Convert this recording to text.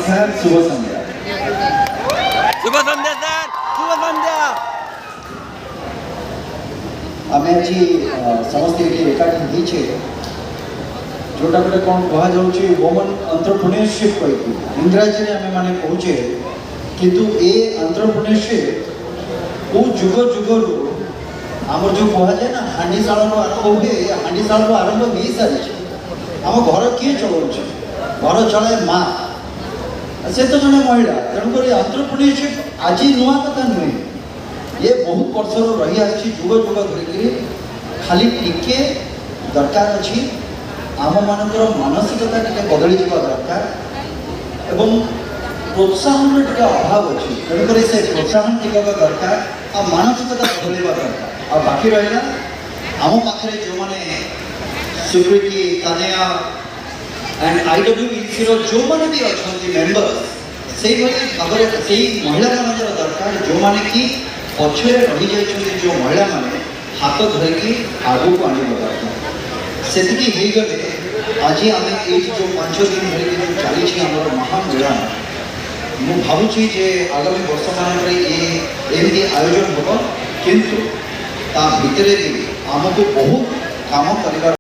नमस्कार शुभ संध्या। शुभ संध्या सर, शुभ संध्या। आम आज समस्त ये एकाठी होइछे जोटा गोटे कौन कह जाउछि वुमन एंटरप्रेन्योरशिप कहि इंग्रजी रे आमे माने कहूचे किंतु ए एंटरप्रेन्योरशिप को जुग जुगरु आम जो कह जाए ना हांडीशाल आरंभ हुए हांडीशाल आरंभ हो सारी आम घर किए चलाऊे घर चलाए माँ से तो जड़े महिला तेणुक एंटरप्रेन्योरशिप आज नुआ कथा नुहे ये बहुत वर्ष रही आसी जुग जुग धरिक खाली टिके दरकार अच्छी आम मानकर मानसिकता टिके बदली जावा दरकार एवं प्रोत्साहन टिके अभाव अच्छी तेणुक से प्रोत्साहन टिका दरकार आ मानसिकता बदलवा दरकार आ बाकी रहा आम पाखे जो मैंने स्वीकृति तानिया एंड IWEC जो मैंने भी अच्छा मेम्बर्स से भाव से महिला मान दरकार जो मैंने कि पछे रही जाइए जो महिला मैंने हाथ धरिकी आगू को आने दरकार से गले आज आम ये जो 5 दिन धरिकी जो चली आम महामेलन मु भावुची जे आगामी वर्ष मान ये आयोजन हम किंतु ता भितर भी आमको बहुत काम कर